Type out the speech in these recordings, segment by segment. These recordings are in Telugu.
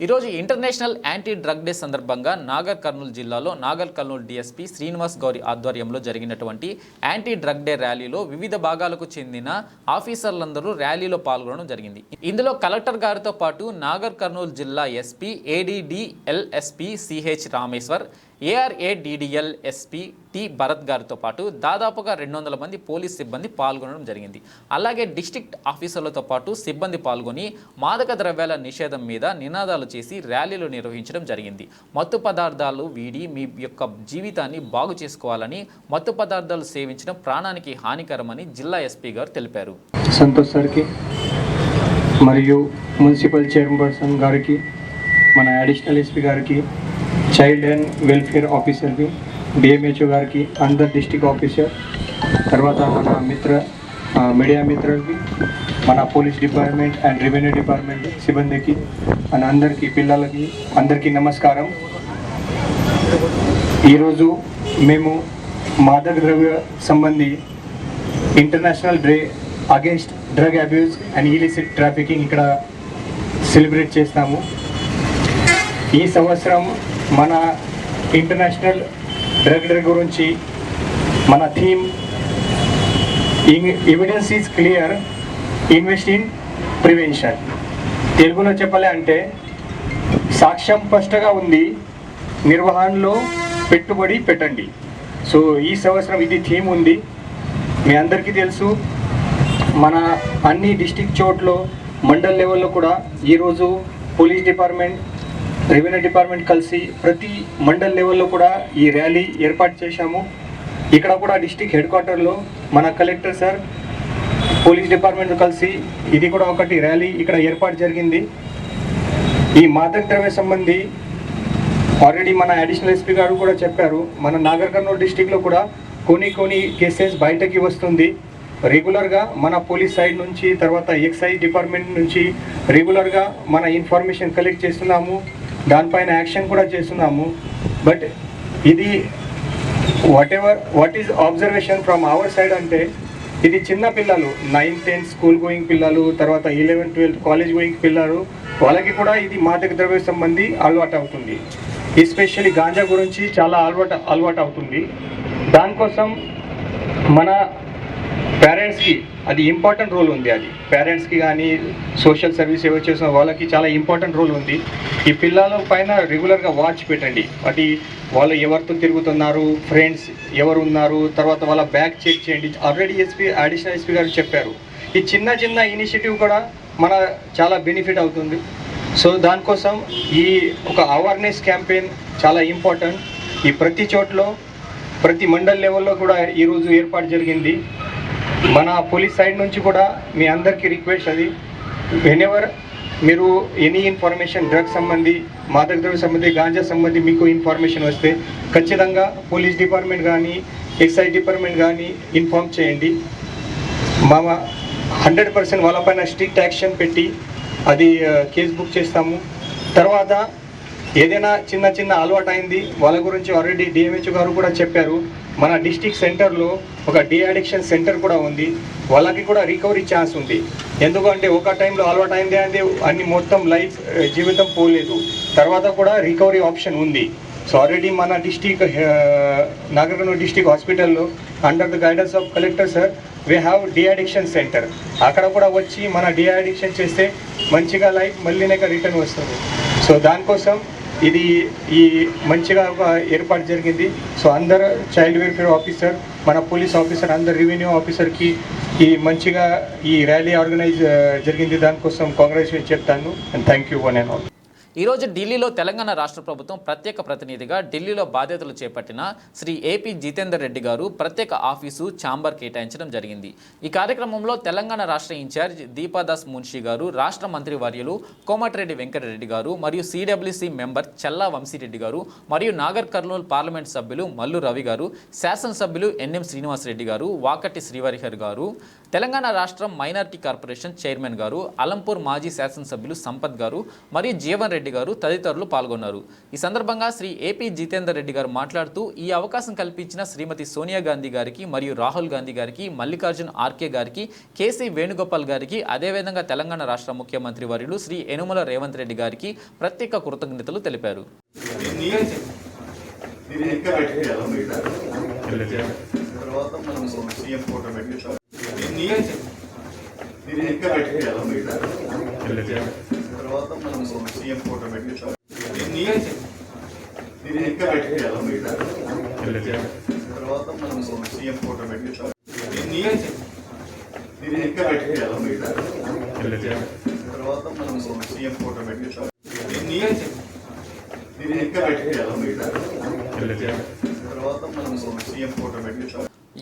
ఈరోజు ఇంటర్నేషనల్ యాంటీ డ్రగ్ డే సందర్భంగా నాగర్ కర్నూలు జిల్లాలో నాగర్ కర్నూలు డీఎస్పీ శ్రీనివాస్ గౌరి ఆధ్వర్యంలో జరిగినటువంటి యాంటీ డ్రగ్ డే ర్యాలీలో వివిధ భాగాలకు చెందిన ఆఫీసర్లందరూ ర్యాలీలో పాల్గొనడం జరిగింది. ఇందులో కలెక్టర్ గారితో పాటు నాగర్ కర్నూలు జిల్లా SP ADDL SP CH Rameshwar, AR ADDL SP T Bharat గారితో పాటు దాదాపుగా 200 మంది పోలీస్ సిబ్బంది పాల్గొనడం జరిగింది. అలాగే డిస్ట్రిక్ట్ ఆఫీసర్లతో పాటు సిబ్బంది పాల్గొని మాదక ద్రవ్యాల నిషేధం మీద నినాదాలు చేసి ర్యాలీలు నిర్వహించడం జరిగింది. మత్తు పదార్థాలు వీడి మీ యొక్క జీవితాన్ని బాగు చేసుకోవాలని, మత్తు పదార్థాలు సేవించడం ప్రాణానికి హానికరమని జిల్లా ఎస్పీ గారు తెలిపారు. సంతోష్ సార్కి మరియు మున్సిపల్ చైర్పర్సన్ గారికి, మన అడిషనల్ ఎస్పీ గారికి, చైల్డ్ అండ్ వెల్ఫేర్ ఆఫీసర్కి, డిఎంహెచ్ఓ గారికి, అందర్ డిస్ట్రిక్ట్ ఆఫీసర్, తర్వాత మన మీడియా మిత్రులకి, మన police department and revenue department సిబ్బందికి, మన అందరికీ పిల్లలకి అందరికీ నమస్కారం. ఈరోజు మేము మాదక ద్రవ్య సంబంధి international day against drug abuse and illicit trafficking ఇక్కడ సెలబ్రేట్ చేస్తాము. ఈ సంవత్సరం మన ఇంటర్నేషనల్ డ్రగ్ డే గురించి మన theme evidence is clear, invest in prevention. తెలుగులో చెప్పాలి అంటే సాక్ష్యం స్పష్టంగా ఉంది, నిర్వహణలో పెట్టుబడి పెట్టండి. సో ఈ సంవత్సరం ఇది థీమ్ ఉంది. మీ అందరికీ తెలుసు, మన అన్ని డిస్ట్రిక్ట్ చోట్ల మండల్ లెవెల్లో కూడా ఈరోజు పోలీస్ డిపార్ట్మెంట్, రెవెన్యూ డిపార్ట్మెంట్ కలిసి ప్రతి మండల్ లెవెల్లో కూడా ఈ ర్యాలీ ఏర్పాటు చేశాము. ఇక్కడ కూడా డిస్ట్రిక్ట్ హెడ్ క్వార్టర్లో మన కలెక్టర్ సార్, పోలీస్ డిపార్ట్మెంట్ కలిసి ఇది కూడా ఒకటి ర్యాలీ ఇక్కడ ఏర్పాటు జరిగింది. ఈ మాదక ద్రవ్య సంబంధి ఆల్రెడీ మన అడిషనల్ ఎస్పీ గారు కూడా చెప్పారు, మన నాగర్ కర్నూలు డిస్ట్రిక్ట్లో కూడా కొన్ని కేసెస్ బయటకి వస్తుంది. రెగ్యులర్గా మన పోలీస్ సైడ్ నుంచి, తర్వాత ఎక్సైజ్ డిపార్ట్మెంట్ నుంచి రెగ్యులర్గా మన ఇన్ఫర్మేషన్ కలెక్ట్ చేస్తున్నాము, దానిపైన యాక్షన్ కూడా చేస్తున్నాము. బట్ ఇది what is observation from our side అంటే, ఇది చిన్న పిల్లలు 9th 10th స్కూల్ గోయింగ్ పిల్లలు, తర్వాత 11th 12th కాలేజ్ గోయింగ్ పిల్లలు, వాళ్ళకి కూడా ఇది మాదక ద్రవ్య సంబంధి అలవాటు అవుతుంది. ఎస్పెషల్లీ గాంజా గురించి చాలా అలవాటు అవుతుంది. దానికోసం మన పేరెంట్స్కి అది ఇంపార్టెంట్ రోల్ ఉంది. అది పేరెంట్స్కి కానీ సోషల్ సర్వీస్ ఎవరు చేసిన వాళ్ళకి చాలా ఇంపార్టెంట్ రోల్ ఉంది. ఈ పిల్లల పైన రెగ్యులర్గా వాచ్ పెట్టండి. అది వాళ్ళు ఎవరితో తిరుగుతున్నారు, ఫ్రెండ్స్ ఎవరు ఉన్నారు, తర్వాత వాళ్ళ బ్యాగ్ చెక్ చేయండి. ఆల్రెడీ అడిషనల్ ఎస్పీ గారు చెప్పారు, ఈ చిన్న ఇనిషియేటివ్ కూడా మన చాలా బెనిఫిట్ అవుతుంది. సో దానికోసం ఈ ఒక అవేర్నెస్ క్యాంపెయిన్ చాలా ఇంపార్టెంట్. ఈ ప్రతి చోట్ల ప్రతి మండల్ లెవెల్లో కూడా ఈరోజు ఏర్పాటు జరిగింది. మన పోలీస్ సైడ్ నుంచి కూడా మీ అందరికీ రిక్వెస్ట్, అది వెనెవర్ మీరు ఎనీ ఇన్ఫర్మేషన్ డ్రగ్ సంబంధి, మాదక ద్రవ్య సంబంధి, గాంజా సంబంధి మీకు ఇన్ఫర్మేషన్ వస్తే ఖచ్చితంగా పోలీస్ డిపార్ట్మెంట్ కానీ ఎక్సైజ్ డిపార్ట్మెంట్ కానీ ఇన్ఫార్మ్ చేయండి. మా 100% వాళ్ళపైన స్ట్రిక్ట్ యాక్షన్ పెట్టి అది కేసు బుక్ చేస్తాము. తర్వాత ఏదైనా చిన్న అలవాటు అయింది వాళ్ళ గురించి ఆల్రెడీ డిఎంహెచ్ఓ గారు కూడా చెప్పారు, మన డిస్ట్రిక్ట్ సెంటర్లో ఒక డి అడిక్షన్ సెంటర్ కూడా ఉంది. వాళ్ళకి కూడా రికవరీ ఛాన్స్ ఉంది. ఎందుకంటే ఒక టైంలో అలవాటు అయింది అంటే అన్ని మొత్తం లైఫ్ జీవితం పోలేదు, తర్వాత కూడా రికవరీ ఆప్షన్ ఉంది. సో ఆల్రెడీ మన డిస్ట్రిక్ట్ నాగర్ కర్నూలు డిస్ట్రిక్ట్ హాస్పిటల్లో under the guidance of collector sir we have de addiction centre. అక్కడ కూడా వచ్చి మన డి అడిక్షన్ చేస్తే మంచిగా లైఫ్ మళ్ళీనే రిటర్న్ వస్తుంది. సో దానికోసం ఇది ఈ మంచిగా ఏర్పాటు జరిగింది. సో అందరు చైల్డ్ వెల్ఫేర్ ఆఫీసర్, మన పోలీస్ ఆఫీసర్, అందరు రెవెన్యూ ఆఫీసర్కి ఈ మంచిగా ఈ ర్యాలీ ఆర్గనైజ్ జరిగింది. దానికోసం కాంగ్రాచులేషన్ చెప్తాను. And thank you one and all. ఈరోజు ఢిల్లీలో తెలంగాణ రాష్ట్ర ప్రభుత్వం ప్రత్యేక ప్రతినిధిగా ఢిల్లీలో బాధ్యతలు చేపట్టిన శ్రీ ఏపీ జితేందర్ రెడ్డి గారు ప్రత్యేక ఆఫీసు ఛాంబర్ కేటాయించడం జరిగింది. ఈ కార్యక్రమంలో తెలంగాణ రాష్ట్ర ఇన్ఛార్జ్ దీపాదాస్ మున్షి గారు, రాష్ట్ర మంత్రి వర్యులు కోమటిరెడ్డి వెంకటరెడ్డి గారు మరియు సిడబ్ల్యూసి మెంబర్ చల్లా వంశీరెడ్డి గారు మరియు నాగర్ కర్నూలు పార్లమెంట్ సభ్యులు మల్లు రవి గారు, శాసనసభ్యులు ఎన్ఎం శ్రీనివాసరెడ్డి గారు, వాకటి శ్రీవరిహర్ గారు, తెలంగాణ రాష్ట్రం మైనారిటీ కార్పొరేషన్ చైర్మన్ గారు, అలంపూర్ మాజీ శాసనసభ్యులు సంపత్ గారు మరియు జీవన్ రెడ్డి గారు తదితరులు పాల్గొన్నారు. ఈ సందర్భంగా శ్రీ ఏపీ జితేందర్ రెడ్డి గారు మాట్లాడుతూ ఈ అవకాశం కల్పించిన శ్రీమతి సోనియా గాంధీ గారికి మరియు రాహుల్ గాంధీ గారికి, మల్లికార్జున్ ఆర్కే గారికి, కేసీ వేణుగోపాల్ గారికి, అదేవిధంగా తెలంగాణ రాష్ట్ర ముఖ్యమంత్రి వర్యులు శ్రీ యనుమల రేవంత్ రెడ్డి గారికి ప్రత్యేక కృతజ్ఞతలు తెలిపారు.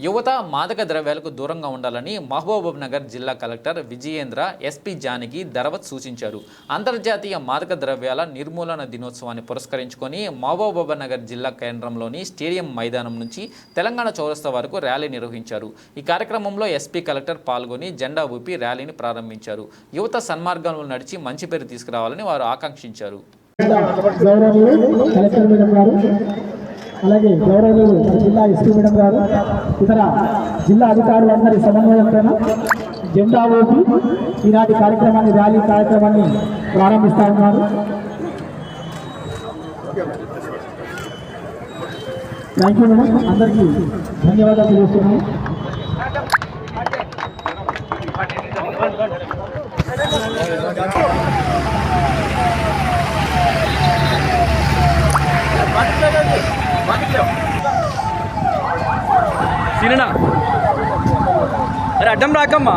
యువత మాదక ద్రవ్యాలకు దూరంగా ఉండాలని మహబూబ్ నగర్ జిల్లా కలెక్టర్ విజయేంద్ర ఎస్పీ జానకి ధరవత్ సూచించారు. అంతర్జాతీయ మాదక ద్రవ్యాల నిర్మూలన దినోత్సవాన్ని పురస్కరించుకొని మహబూబ్ నగర్ జిల్లా కేంద్రంలోని స్టేడియం మైదానం నుంచి తెలంగాణ చౌరస్తా వరకు ర్యాలీ నిర్వహించారు. ఈ కార్యక్రమంలో ఎస్పీ కలెక్టర్ పాల్గొని జెండా ఊపి ర్యాలీని ప్రారంభించారు. యువత సన్మార్గంలో నడిచి మంచి పేరు తీసుకురావాలని వారు ఆకాంక్షించారు. అలాగే గౌరవనీయులు జిల్లా ఎస్పీ మేడం గారు, ఇతర జిల్లా అధికారులందరి సమన్వయంతో జెండా ఊపి ఈనాటి కార్యక్రమాన్ని, ర్యాలీ కార్యక్రమాన్ని ప్రారంభిస్తా ఉన్నారు. థ్యాంక్ యూ మేడం, అందరికీ ధన్యవాదాలు తెలియజేస్తున్నాను. సినినా అరే అడ్డం రాకమ్మా.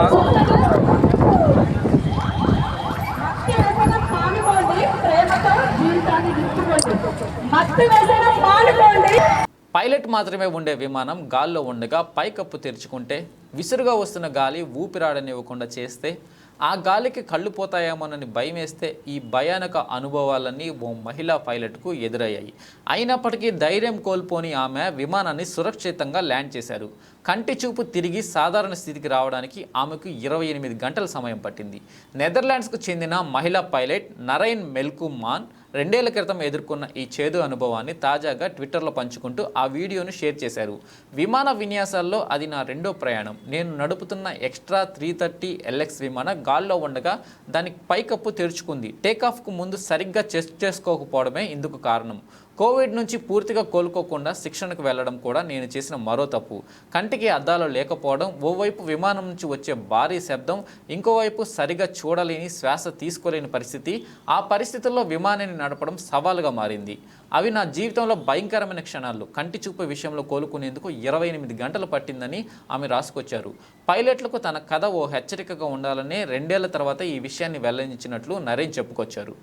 పైలట్ మాత్రమే ఉండే విమానం గాల్లో ఉండగా పైకప్పు తెరుచుకుంటే, విసురుగా వస్తున్న గాలి ఊపిరాడనివ్వకుండా చేస్తే, ఆ గాలికి కళ్ళు పోతాయేమోనని భయం వేస్తే, ఈ భయానక అనుభవాలన్నీ ఓ మహిళా పైలట్కు ఎదురయ్యాయి. అయినప్పటికీ ధైర్యం కోల్పోని ఆమె విమానాన్ని సురక్షితంగా ల్యాండ్ చేశారు. కంటి చూపు తిరిగి సాధారణ స్థితికి రావడానికి ఆమెకు 28 గంటల సమయం పట్టింది. నెదర్లాండ్స్కు చెందిన మహిళా పైలట్ నరైన్ మెల్కుమాన్ 2 ఏళ్ల క్రితం ఎదుర్కొన్న ఈ చేదు అనుభవాన్ని తాజాగా ట్విట్టర్లో పంచుకుంటూ ఆ వీడియోను షేర్ చేశారు. విమాన విన్యాసాల్లో అది నా రెండో ప్రయాణం. నేను నడుపుతున్న ఎక్స్ట్రా 330 LX విమానం గాల్లో ఉండగా దానికి పైకప్పు తెరుచుకుంది. టేకాఫ్కు ముందు సరిగ్గా చెక్ చేసుకోకపోవడమే ఇందుకు కారణం. కోవిడ్ నుంచి పూర్తిగా కోలుకోకుండా శిక్షణకు వెళ్లడం కూడా నేను చేసిన మరో తప్పు. కంటికి అద్దాలు లేకపోవడం, ఓవైపు విమానం నుంచి వచ్చే భారీ శబ్దం, ఇంకోవైపు సరిగా చూడలేని, శ్వాస తీసుకోలేని పరిస్థితి. ఆ పరిస్థితుల్లో విమానాన్ని నడపడం సవాలుగా మారింది. అవి నా జీవితంలో భయంకరమైన క్షణాలు. కంటి చూపు విషయంలో కోలుకునేందుకు 28 గంటలు పట్టిందని ఆమె రాసుకొచ్చారు. పైలట్లకు తన కథ ఓ హెచ్చరికగా ఉండాలనే 2 ఏళ్ల తర్వాత ఈ విషయాన్ని వెల్లడించినట్లు నరేన్ చెప్పుకొచ్చారు.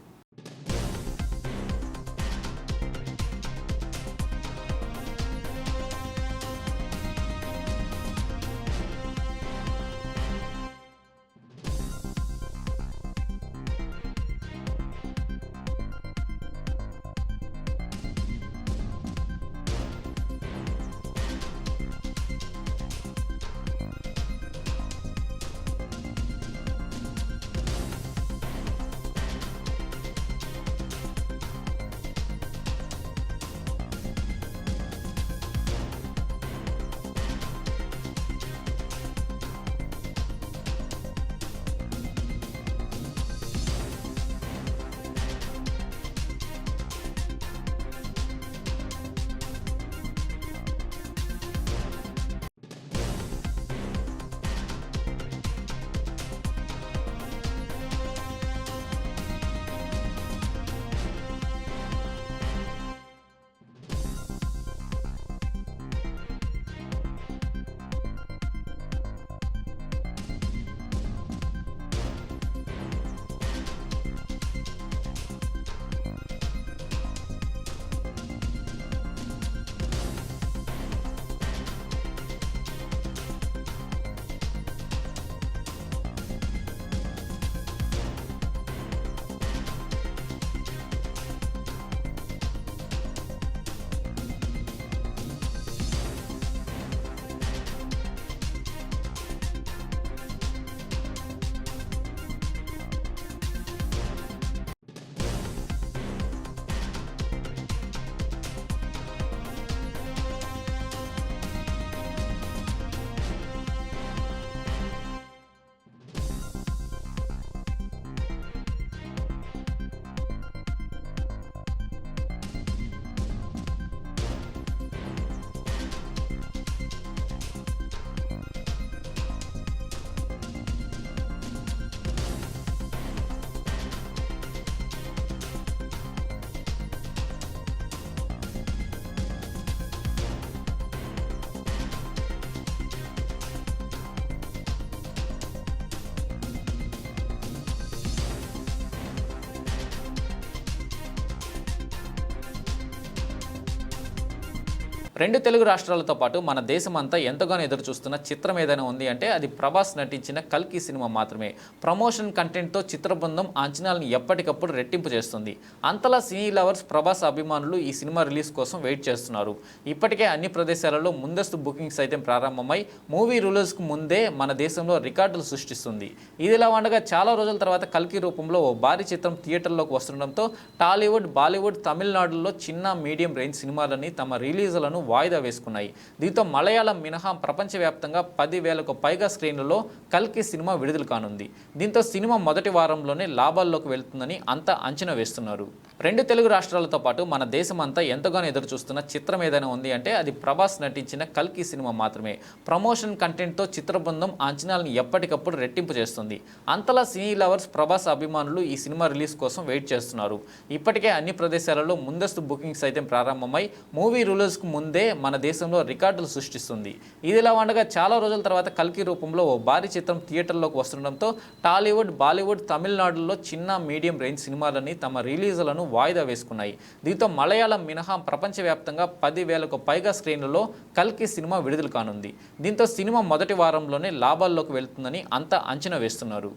రెండు తెలుగు రాష్ట్రాలతో పాటు మన దేశమంతా ఎంతగానో ఎదురు చూస్తున్న చిత్రం ఏదైనా ఉంది అంటే అది ప్రభాస్ నటించిన కల్కి సినిమా మాత్రమే. ప్రమోషన్ కంటెంట్తో చిత్రబృందం అంచనాలను ఎప్పటికప్పుడు రెట్టింపు చేస్తుంది. అంతలా సినీ లవర్స్, ప్రభాస్ అభిమానులు ఈ సినిమా రిలీజ్ కోసం వెయిట్ చేస్తున్నారు. ఇప్పటికే అన్ని ప్రదేశాలలో ముందస్తు బుకింగ్స్ అయితే ప్రారంభమై మూవీ రిలీజ్కు ముందే మన దేశంలో రికార్డులు సృష్టిస్తుంది. ఇదిలా ఉండగా చాలా రోజుల తర్వాత కల్కి రూపంలో ఓ భారీ చిత్రం థియేటర్లోకి వస్తుండడంతో టాలీవుడ్, బాలీవుడ్, తమిళనాడులో చిన్న, మీడియం రేంజ్ సినిమాలని తమ రిలీజులను వాయిదా వేసుకున్నాయి. దీంతో మలయాళం మినహా ప్రపంచవ్యాప్తంగా 10,000కు పైగా స్క్రీన్లలో కల్కి సినిమా విడుదల కానుంది. దీంతో సినిమా మొదటి వారంలోనే లాభాల్లోకి వెళ్తుందని అంతా అంచనా వేస్తున్నారు. రెండు తెలుగు రాష్ట్రాలతో పాటు మన దేశమంతా ఎంతగానో ఎదురు చూస్తున్న చిత్రం ఏదైనా ఉంది అంటే అది ప్రభాస్ నటించిన కల్కి సినిమా మాత్రమే. ప్రమోషన్ కంటెంట్తో చిత్రబృందం అంచనాలను ఎప్పటికప్పుడు రెట్టింపు చేస్తుంది. అంతలా సినీ లవర్స్, ప్రభాస్ అభిమానులు ఈ సినిమా రిలీజ్ కోసం వెయిట్ చేస్తున్నారు. ఇప్పటికే అన్ని ప్రదేశాలలో ముందస్తు బుకింగ్స్ అయితే ప్రారంభమై మూవీ రిలీజ్కు ముందే మన దేశంలో రికార్డులు సృష్టిస్తుంది. ఇదిలా ఉండగా చాలా రోజుల తర్వాత కల్కి రూపంలో ఓ భారీ చిత్రం థియేటర్లోకి వస్తుండడంతో టాలీవుడ్, బాలీవుడ్, తమిళనాడులో చిన్న, మీడియం రేంజ్ సినిమాలని తమ రిలీజులను వాయిదా వేసుకున్నాయి. దీంతో మలయాళం మినహా ప్రపంచవ్యాప్తంగా 10,000కు పైగా స్క్రీన్లలో కల్కి సినిమా విడుదల కానుంది. దీంతో సినిమా మొదటి వారంలోనే లాభాల్లోకి వెళ్తుందని అంతా అంచనా వేస్తున్నారు.